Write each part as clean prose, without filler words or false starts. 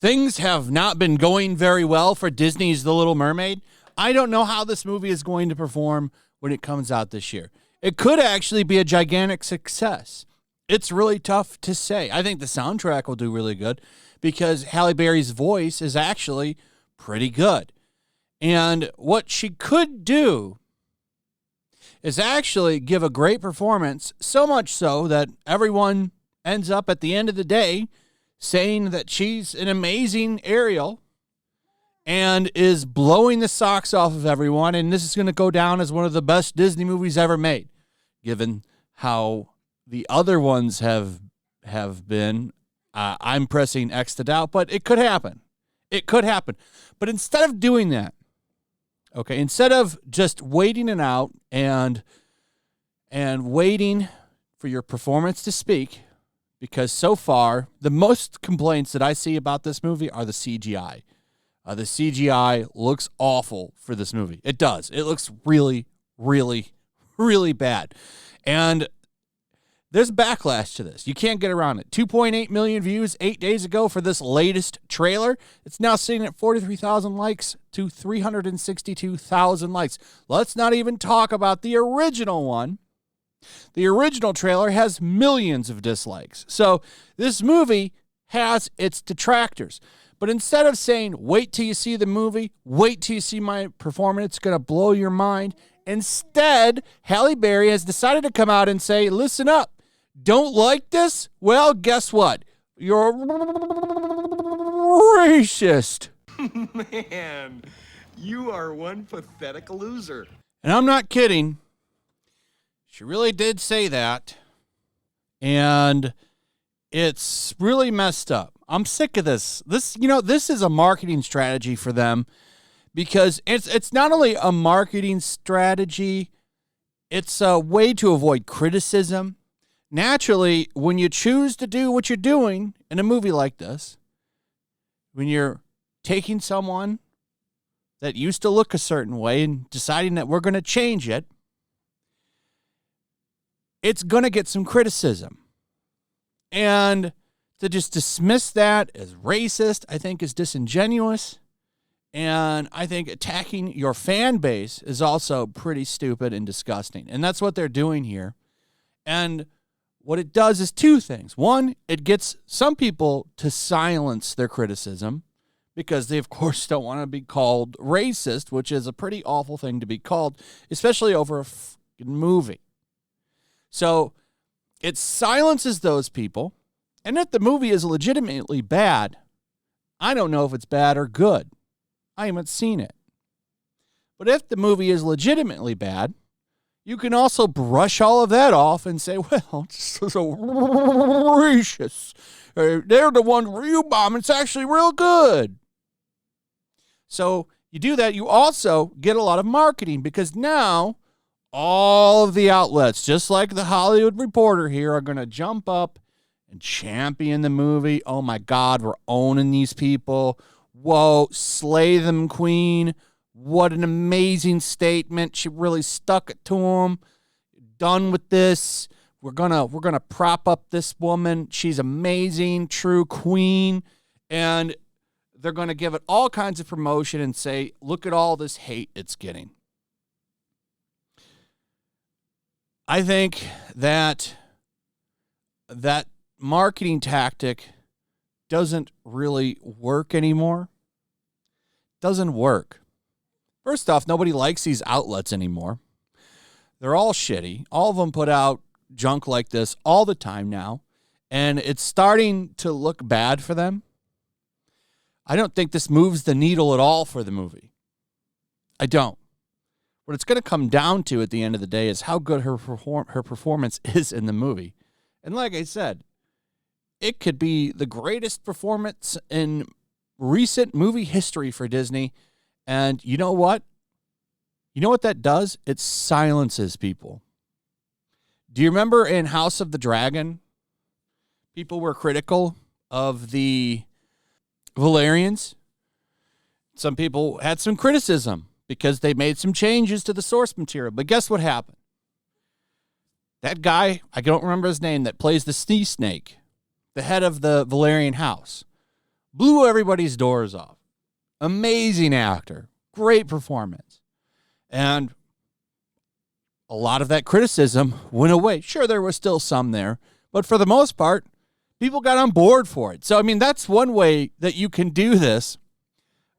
Things have not been going very well for Disney's The Little Mermaid. I don't know how this movie is going to perform when it comes out this year. It could actually be a gigantic success. It's really tough to say. I think the soundtrack will do really good because Halle Berry's voice is actually pretty good. And what she could do is actually give a great performance, so much so that everyone ends up at the end of the day saying that she's an amazing Ariel and is blowing the socks off of everyone, and this is going to go down as one of the best Disney movies ever made, given how the other ones have been. I'm pressing X to doubt, but it could happen. It could happen. But instead of doing that, okay, instead of just waiting it out and waiting for your performance to speak, because so far, the most complaints that I see about this movie are the CGI. The CGI looks awful for this movie. It does. It looks really, really, really bad. And there's backlash to this. You can't get around it. 2.8 million views 8 days ago for this latest trailer. It's now sitting at 43,000 likes to 362,000 likes. Let's not even talk about the original one. The original trailer has millions of dislikes. So this movie has its detractors. But instead of saying, wait till you see the movie, wait till you see my performance, it's going to blow your mind, instead, Halle Berry has decided to come out and say, listen up, don't like this? Well, guess what? You're racist. Man, you are one pathetic loser. And I'm not kidding. She really did say that, and it's really messed up. I'm sick of this. This is a marketing strategy for them because it's not only a marketing strategy, it's a way to avoid criticism. Naturally, when you choose to do what you're doing in a movie like this, when you're taking someone that used to look a certain way and deciding that we're going to change it, it's going to get some criticism. And to just dismiss that as racist, I think is disingenuous. And I think attacking your fan base is also pretty stupid and disgusting. And that's what they're doing here. And what it does is two things. One, it gets some people to silence their criticism because they, of course, don't want to be called racist, which is a pretty awful thing to be called, especially over a movie. So it silences those people. And if the movie is legitimately bad, I don't know if it's bad or good. I haven't seen it. But if the movie is legitimately bad, you can also brush all of that off and say, well, it's so racist. They're the ones where you bomb. It's actually real good. So you do that. You also get a lot of marketing because now all of the outlets, just like the Hollywood Reporter here, are going to jump up and champion the movie. Oh, my God, we're owning these people. Whoa, slay them, queen. What an amazing statement. She really stuck it to them. Done with this. We're gonna prop up this woman. She's amazing, true queen. And they're going to give it all kinds of promotion and say, look at all this hate it's getting. I think that marketing tactic doesn't really work anymore. Doesn't work. First off, nobody likes these outlets anymore. They're all shitty. All of them put out junk like this all the time now, and it's starting to look bad for them. I don't think this moves the needle at all for the movie. I don't. What it's going to come down to at the end of the day is how good her performance is in the movie. And like I said, it could be the greatest performance in recent movie history for Disney. And you know what? You know what that does? It silences people. Do you remember in House of the Dragon, people were critical of the Valerians? Some people had some criticism because they made some changes to the source material. But guess what happened? That guy, I don't remember his name, that plays the sea snake, the head of the Valerian house, blew everybody's doors off. Amazing actor. Great performance. And a lot of that criticism went away. Sure, there was still some there, but for the most part, people got on board for it. So, I mean, that's one way that you can do this,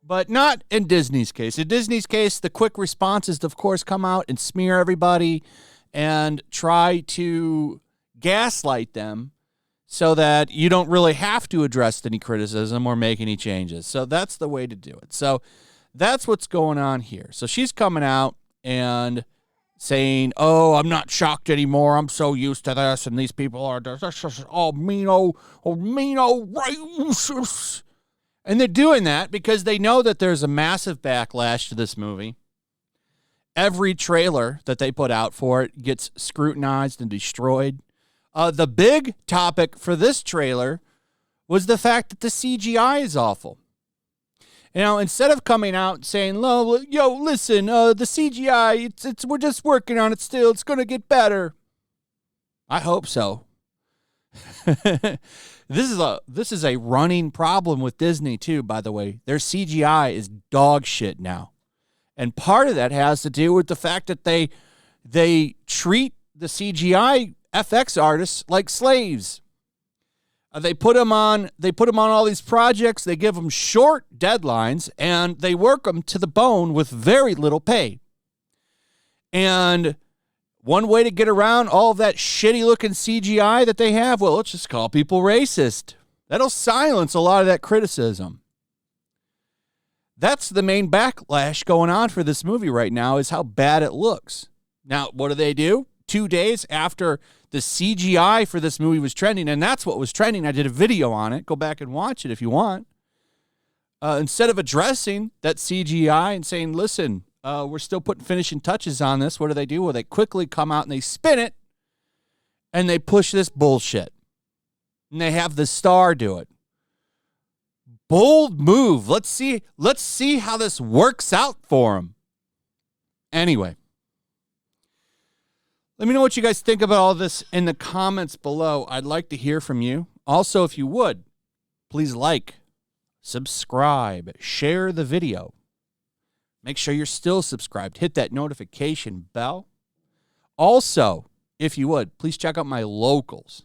but not in Disney's case. In Disney's case, the quick response is to, of course, come out and smear everybody and try to gaslight them so that you don't really have to address any criticism or make any changes. So that's the way to do it. So that's what's going on here. So she's coming out and saying, oh, I'm not shocked anymore. I'm so used to this, and these people are just all racist. And they're doing that because they know that there's a massive backlash to this movie. Every trailer that they put out for it gets scrutinized and destroyed. The big topic for this trailer was the fact that the CGI is awful. You know, instead of coming out and saying, yo, listen, the CGI, we're just working on it still. It's going to get better. I hope so. This is a running problem with Disney, too, by the way. Their CGI is dog shit now. And part of that has to do with the fact that they treat the CGI FX artists like slaves. They put them on all these projects. They give them short deadlines, and they work them to the bone with very little pay. And one way to get around all of that shitty-looking CGI that they have, well, let's just call people racist. That'll silence a lot of that criticism. That's the main backlash going on for this movie right now, is how bad it looks. Now, what do? 2 days after the CGI for this movie was trending, and that's what was trending. I did a video on it. Go back and watch it if you want. Instead of addressing that CGI and saying, listen, we're still putting finishing touches on this, what do? Well, they quickly come out and they spin it, and they push this bullshit. And they have the star do it. Bold move. Let's see how this works out for him. Anyway, let me know what you guys think about all this in the comments below. I'd like to hear from you. Also, if you would, please like, subscribe, share the video. Make sure you're still subscribed. Hit that notification bell. Also, if you would, please check out my locals.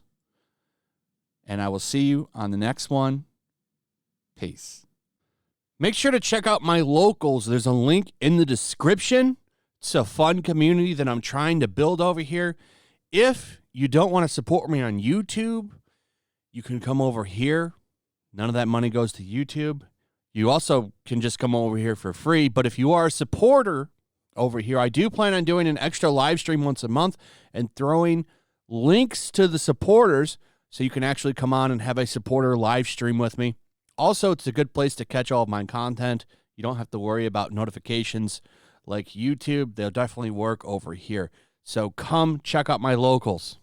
And I will see you on the next one. Peace. Make sure to check out my locals. There's a link in the description. It's a fun community that I'm trying to build over here. If you don't want to support me on YouTube, you can come over here. None of that money goes to YouTube. You also can just come over here for free. But if you are a supporter over here, I do plan on doing an extra live stream once a month and throwing links to the supporters so you can actually come on and have a supporter live stream with me. Also, it's a good place to catch all of my content. You don't have to worry about notifications like YouTube. They'll definitely work over here. So come check out my locals.